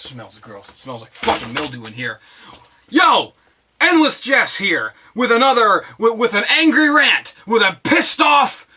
smells gross. It smells like fucking mildew in here. Yo! Endless Jess here with another, with an angry rant, with a pissed off,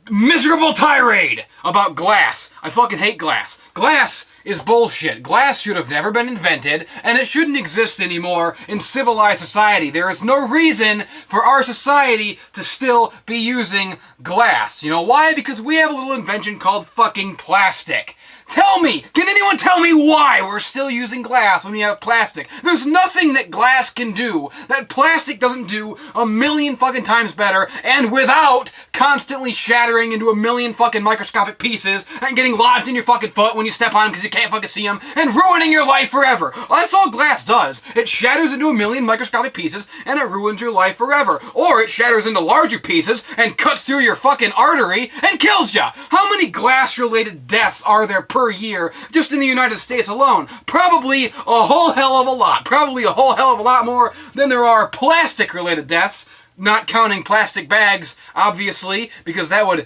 miserable tirade about glass. I fucking hate glass. Glass is bullshit. Glass should have never been invented, and it shouldn't exist anymore in civilized society. There is no reason for our society to still be using glass. You know why? Because we have a little invention called fucking plastic. Tell me, can anyone tell me why we're still using glass when we have plastic? There's nothing that glass can do that plastic doesn't do a million fucking times better, and without constantly shattering into a million fucking microscopic pieces and getting lodged in your fucking foot when you step on them because you can't fucking see them and ruining your life forever. Well, that's all glass does. It shatters into a million microscopic pieces and it ruins your life forever. Or it shatters into larger pieces and cuts through your fucking artery and kills ya. How many glass-related deaths are there per year just in the United States alone? Probably a whole hell of a lot. Probably a whole hell of a lot more than there are plastic-related deaths. Not counting plastic bags, obviously, because that would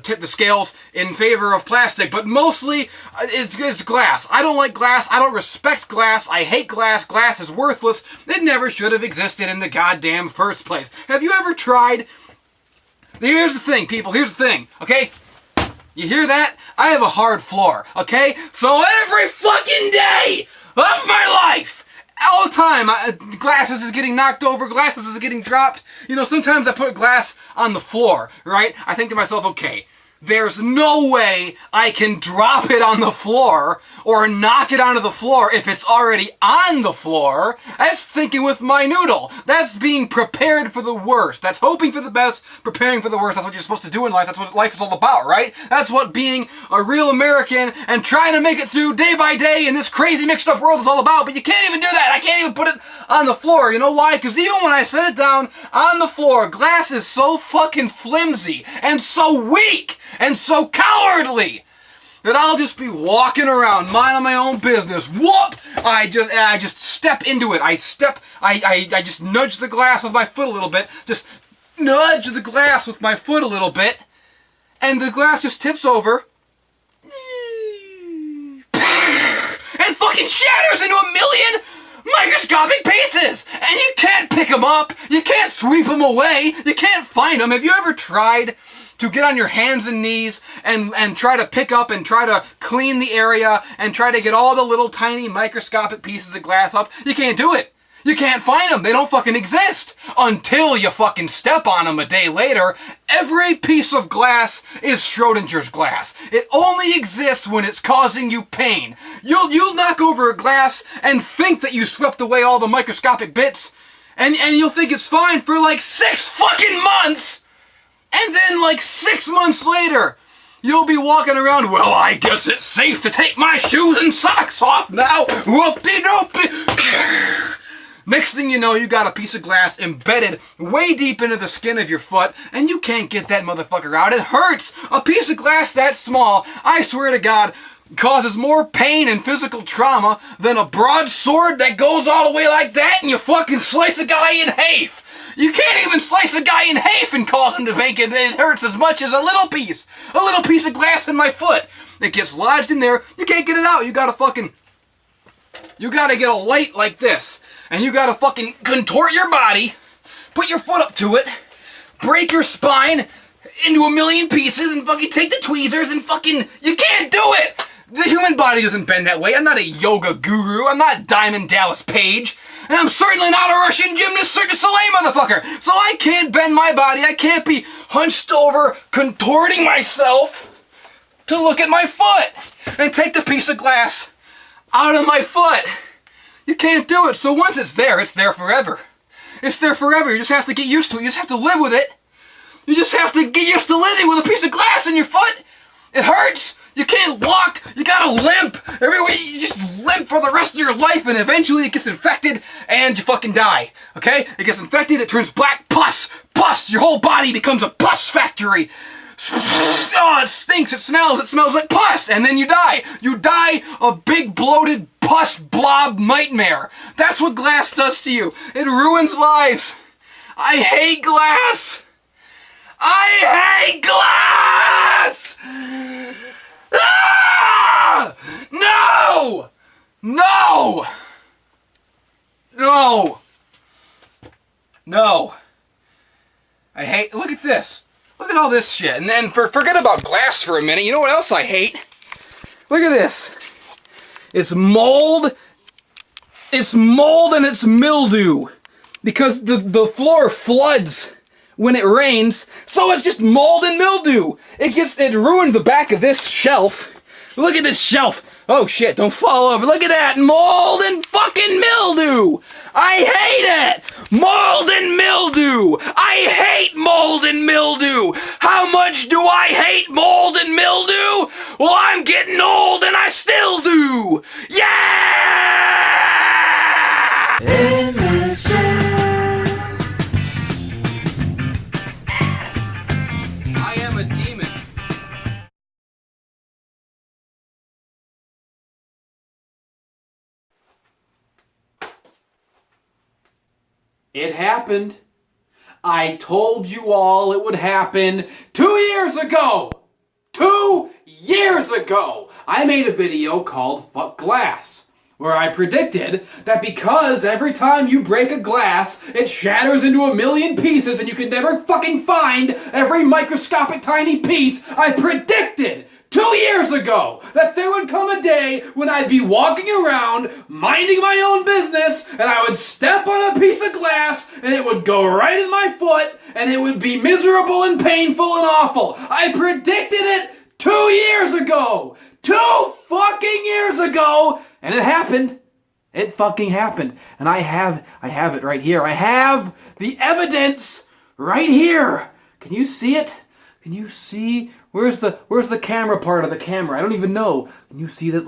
tip the scales in favor of plastic. But mostly, it's glass. I don't like glass. I don't respect glass. I hate glass. Glass is worthless. It never should have existed in the goddamn first place. Have you ever tried? Here's the thing, people. Here's the thing. Okay. You hear that? I have a hard floor. Okay. So every fucking day of my life, all the time, glasses is getting knocked over, glasses is getting dropped. You know, sometimes I put glass on the floor, right? I think to myself, okay, there's no way I can drop it on the floor or knock it onto the floor if it's already on the floor. That's thinking with my noodle. That's being prepared for the worst. That's hoping for the best, preparing for the worst. That's what you're supposed to do in life. That's what life is all about, right? That's what being a real American and trying to make it through day by day in this crazy mixed up world is all about. But you can't even do that. I can't even put it on the floor. You know why? Because even when I set it down on the floor, glass is so fucking flimsy and so weak and so cowardly that I'll just be walking around, minding my own business. Whoop! I just step into it. I just nudge the glass with my foot a little bit. Just nudge the glass with my foot a little bit, and the glass just tips over and fucking shatters into a million microscopic pieces! And you can't pick them up. You can't sweep them away. You can't find them. Have you ever tried to get on your hands and knees and try to pick up and try to clean the area and try to get all the little tiny microscopic pieces of glass up? You can't do it. You can't find them. They don't fucking exist until you fucking step on them a day later. Every piece of glass is Schrodinger's glass. It only exists when it's causing you pain. You'll knock over a glass and think that you swept away all the microscopic bits, and you'll think it's fine for like 6 fucking months. And then, like 6 months later, you'll be walking around, well, I guess it's safe to take my shoes and socks off now. Whoop-de-doop-de. Next thing you know, you got a piece of glass embedded way deep into the skin of your foot, and you can't get that motherfucker out. It hurts. A piece of glass that small, I swear to God, causes more pain and physical trauma than a broadsword that goes all the way like that and you fucking slice a guy in half. You can't even slice a guy in half and cause him to make it. It hurts as much as a little piece of glass in my foot. It gets lodged in there. You can't get it out. You gotta get a light like this, and you gotta fucking contort your body, put your foot up to it, break your spine into a million pieces, and fucking take the tweezers and fucking, you can't do it. The human body doesn't bend that way. I'm not a yoga guru. I'm not Diamond Dallas Page. And I'm certainly not a Russian gymnast Cirque du Soleil motherfucker. So I can't bend my body. I can't be hunched over, contorting myself to look at my foot and take the piece of glass out of my foot. You can't do it. So once it's there forever. It's there forever. You just have to get used to it. You just have to live with it. You just have to get used to living with a piece of glass in your foot. It hurts. You can't walk. You gotta limp. Everywhere you just limp for the rest of your life, and eventually it gets infected and you fucking die. Okay? It gets infected, it turns black pus. Pus! Your whole body becomes a pus factory. Oh, it stinks, it smells like pus, and then you die. You die a big bloated pus blob nightmare. That's what glass does to you. It ruins lives. I hate glass. I hate glass! Ah! No! No! No! No! I hate, look at this. Look at all this shit. And then forget about glass for a minute. You know what else I hate? Look at this. It's mold. It's mold and it's mildew. Because the floor floods when it rains, so it's just mold and mildew. It ruined the back of this shelf. Look at this shelf. Oh shit, don't fall over. Look at that, mold and fucking mildew. I hate it. Mold and mildew. I hate mold and mildew. How much do I hate mold and mildew? Well, I'm getting old and I still do. Yeah! Endless I am a demon. It happened. I told you all it would happen 2 years ago. 2 years ago, I made a video called Fuck Glass, where I predicted that because every time you break a glass, it shatters into a million pieces and you can never fucking find every microscopic tiny piece, I predicted 2 years ago that there would come a day when I'd be walking around, minding my own business, and I would step on a piece of glass, and it would go right in my foot, and it would be miserable and painful and awful. I predicted it 2 years ago! 2 fucking years ago! And it happened. It fucking happened. And I have it right here. I have the evidence right here. Can you see it? Can you see? Where's the camera part of the camera? I don't even know. Can you see that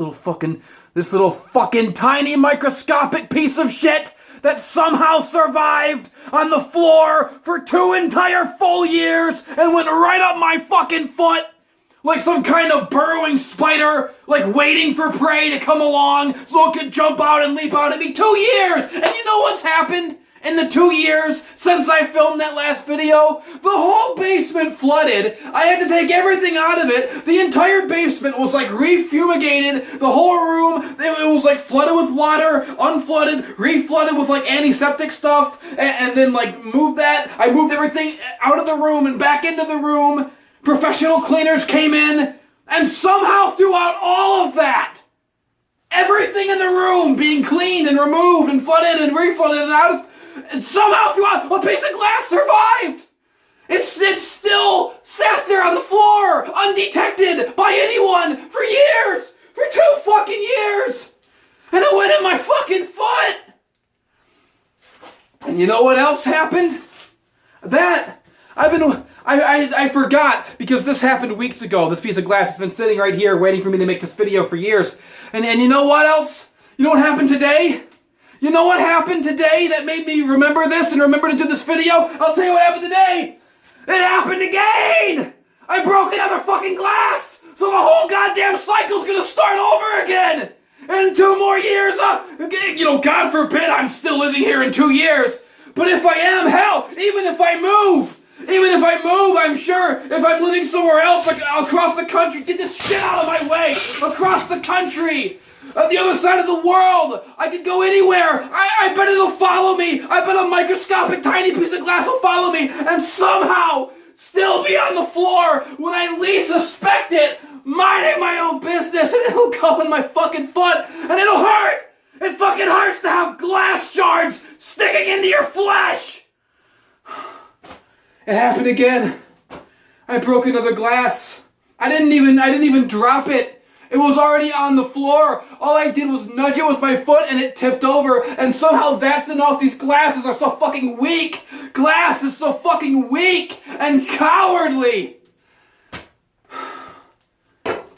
this little fucking tiny microscopic piece of shit that somehow survived on the floor for 2 entire full years and went right up my fucking foot? Like some kind of burrowing spider, like waiting for prey to come along so it could jump out and leap out at me. 2 years! And you know what's happened in the 2 years since I filmed that last video? The whole basement flooded. I had to take everything out of it. The entire basement was like refumigated. The whole room, it was like flooded with water, unflooded, reflooded with like antiseptic stuff, and then like moved that. I moved everything out of the room and back into the room. Professional cleaners came in, and somehow throughout all of that, everything in the room being cleaned and removed and flooded and reflooded and out of, and somehow throughout, a piece of glass survived. It's still sat there on the floor, undetected by anyone for years, for 2 fucking years, and it went in my fucking foot. And you know what else happened? I forgot, because this happened weeks ago. This piece of glass has been sitting right here waiting for me to make this video for years. And you know what else? You know what happened today? You know what happened today that made me remember this and remember to do this video? I'll tell you what happened today. It happened again! I broke another fucking glass! So the whole goddamn cycle's gonna start over again! And 2 more years, God forbid I'm still living here in 2 years. But if I am, hell, even if I move, I'm sure if I'm living somewhere else, like across the country, get this shit out of my way, across the country, on the other side of the world, I could go anywhere. I bet it'll follow me. I bet a microscopic tiny piece of glass will follow me and somehow still be on the floor when I least suspect it, minding my own business, and it'll go in my fucking foot, and it'll hurt. It fucking hurts to have glass shards sticking into your flesh. It happened again. I broke another glass. I didn't even drop it. It was already on the floor. All I did was nudge it with my foot and it tipped over. And somehow that's enough. These glasses are so fucking weak. Glass is so fucking weak and cowardly.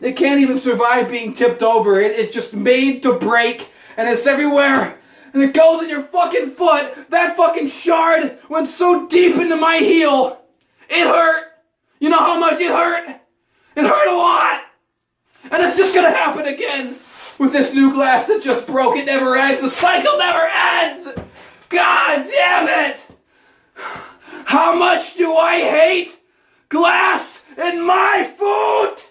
It can't even survive being tipped over. It's just made to break. And it's everywhere. And it goes in your fucking foot. That fucking shard went so deep into my heel. It hurt. You know how much it hurt? It hurt a lot. And it's just gonna happen again with this new glass that just broke. It never ends. The cycle never ends. God damn it. How much do I hate glass in my foot?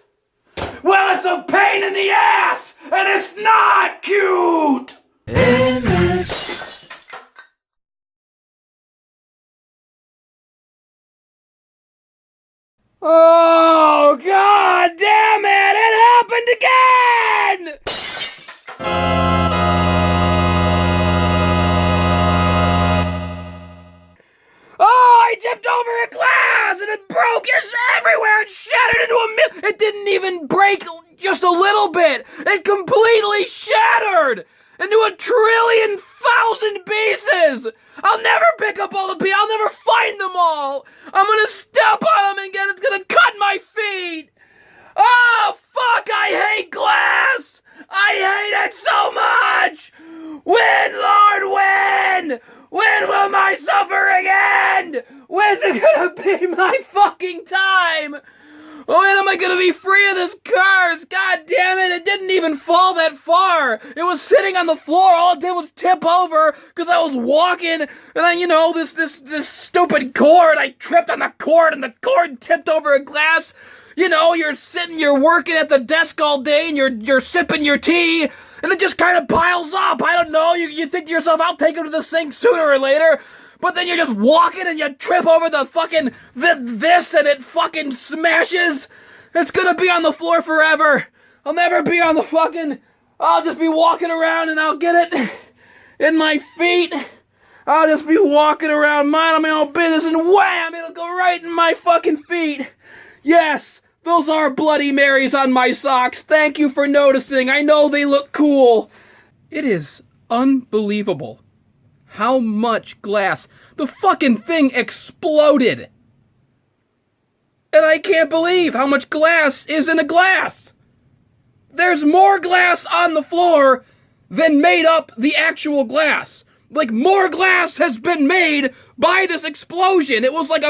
Well, it's a pain in the ass, and it's not cute! Oh, god damn it! It happened again! Oh, I tipped over a glass and it broke everywhere and shattered into a million. It didn't even break just a little bit. It completely shattered into 1,000,000,000,000 pieces. I'll never pick up all the pieces. I'll never find them all. I'm gonna step on them and it's gonna cut my feet. Oh, fuck, I hate glass. I hate it so much. Win, Lord, win. When will my suffering end? When's it gonna be my fucking time? When am I gonna be free of this curse? God damn it, it didn't even fall that far. It was sitting on the floor. All it did was tip over because I was walking and this stupid cord. I tripped on the cord and the cord tipped over a glass. You're working at the desk all day and you're sipping your tea. And it just kind of piles up. I don't know. You think to yourself, I'll take it to the sink sooner or later. But then you're just walking and you trip over the fucking this and it fucking smashes. It's gonna be on the floor forever. I'll never be on the fucking... I'll just be walking around and I'll get it in my feet. I'll just be walking around, minding my own business, and wham! It'll go right in my fucking feet. Yes! Those are Bloody Marys on my socks. Thank you for noticing. I know they look cool. It is unbelievable how much glass. The fucking thing exploded. And I can't believe how much glass is in a glass. There's more glass on the floor than made up the actual glass. Like, more glass has been made by this explosion. It was like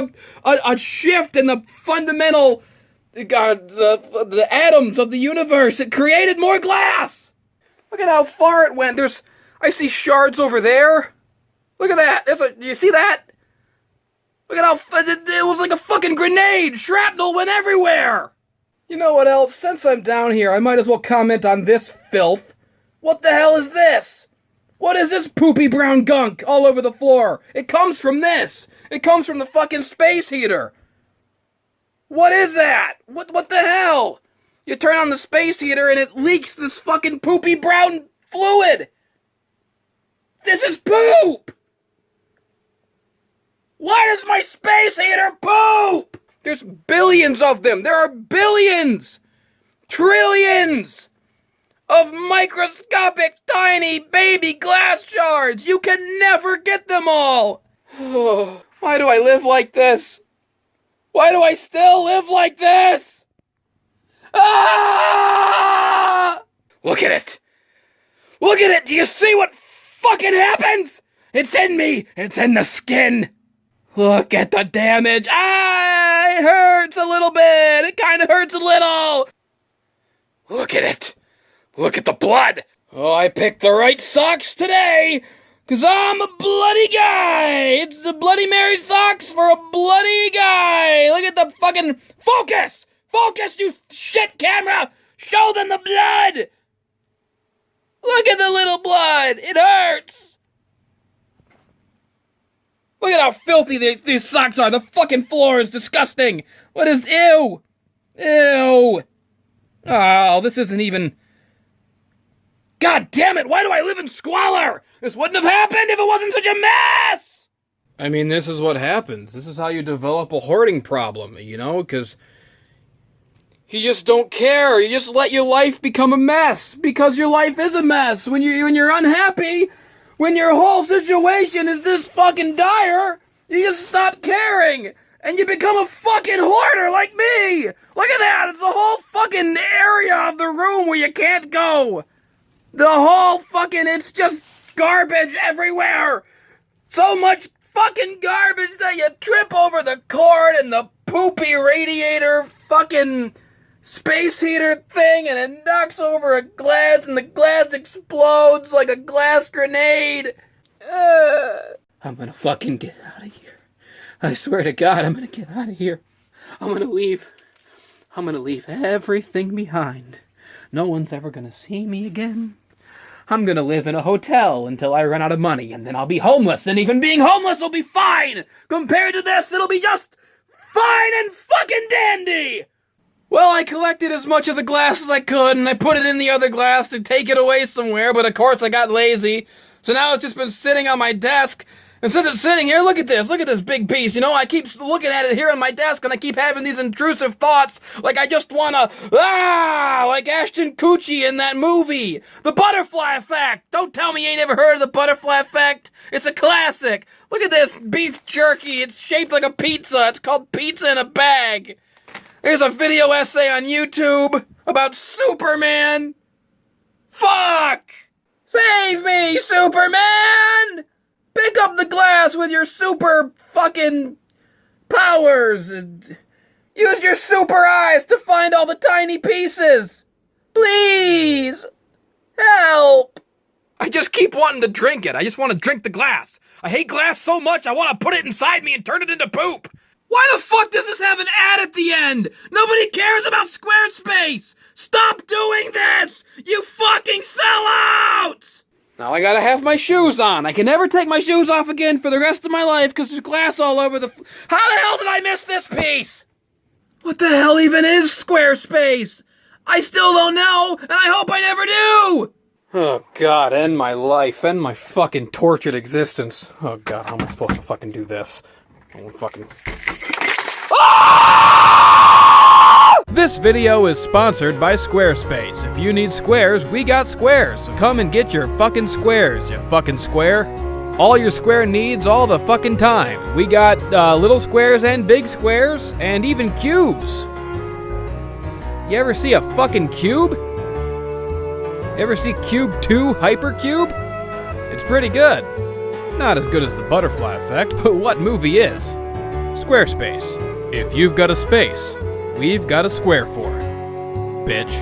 a shift in the fundamental... the atoms of the universe. It created more glass. Look at how far it went. I see shards over there. Look at that. Do you see that? Look at how it was like a fucking grenade. Shrapnel went everywhere. You know what else? Since I'm down here, I might as well comment on this filth. What the hell is this? What is this poopy brown gunk all over the floor? It comes from this. It comes from the fucking space heater. What is that? What the hell? You turn on the space heater and it leaks this fucking poopy brown fluid. This is poop! Why does my space heater poop? There's billions of them. There are billions, trillions of microscopic, tiny baby glass shards. You can never get them all. Why do I live like this? Why do I still live like this? Ah! Look at it. Look at it. Do you see what fucking happens? It's in me. It's in the skin. Look at the damage. Ah, it hurts a little bit. It kind of hurts a little. Look at it. Look at the blood. Oh, I picked the right socks today. Cause I'm a bloody guy! It's the Bloody Mary socks for a bloody guy! Look at the fucking... Focus! Focus, you shit camera! Show them the blood! Look at the little blood! It hurts! Look at how filthy these socks are! The fucking floor is disgusting! What is... Ew! Ew! Oh, this isn't even... God damn it, why do I live in squalor? This wouldn't have happened if it wasn't such a mess! I mean, this is what happens. This is how you develop a hoarding problem, because you just don't care. You just let your life become a mess, because your life is a mess. When you're unhappy, when your whole situation is this fucking dire, you just stop caring, and you become a fucking hoarder like me! Look at that, it's the whole fucking area of the room where you can't go! The whole fucking, it's just garbage everywhere. So much fucking garbage that you trip over the cord and the poopy radiator fucking space heater thing and it knocks over a glass and the glass explodes like a glass grenade. I'm gonna fucking get out of here. I swear to God, I'm gonna get out of here. I'm gonna leave everything behind. No one's ever gonna see me again. I'm gonna live in a hotel until I run out of money, and then I'll be homeless, and even being homeless will be fine! Compared to this, it'll be just fine and fucking dandy! Well, I collected as much of the glass as I could, and I put it in the other glass to take it away somewhere, but of course I got lazy. So now it's just been sitting on my desk, and since it's sitting here, look at this big piece, you know, I keep looking at it here on my desk, and I keep having these intrusive thoughts, like I just wanna, like Ashton Kutcher in that movie, The Butterfly Effect. Don't tell me you ain't never heard of The Butterfly Effect. It's a classic. Look at this beef jerky, it's shaped like a pizza, it's called Pizza in a Bag. There's a video essay on YouTube about Superman. Fuck! Save me, Superman! Pick up the glass with your super fucking powers and use your super eyes to find all the tiny pieces. Please! Help! I just keep wanting to drink it. I just want to drink the glass. I hate glass so much I want to put it inside me and turn it into poop. Why the fuck does this have an ad at the end? Nobody cares about Squarespace! Stop doing this! You fucking sellouts! Now I gotta have my shoes on. I can never take my shoes off again for the rest of my life because there's glass all over the... How the hell did I miss this piece? What the hell even is Squarespace? I still don't know, and I hope I never do! Oh God, end my life, end my fucking tortured existence. Oh God, how am I supposed to fucking do this? Oh, fucking... This video is sponsored by Squarespace. If you need squares, we got squares. So come and get your fucking squares, you fucking square. All your square needs all the fucking time. We got little squares and big squares, and even cubes. You ever see a fucking cube? You ever see Cube 2 Hypercube? It's pretty good. Not as good as The Butterfly Effect, but what movie is? Squarespace. If you've got a space, we've got a square for it, bitch.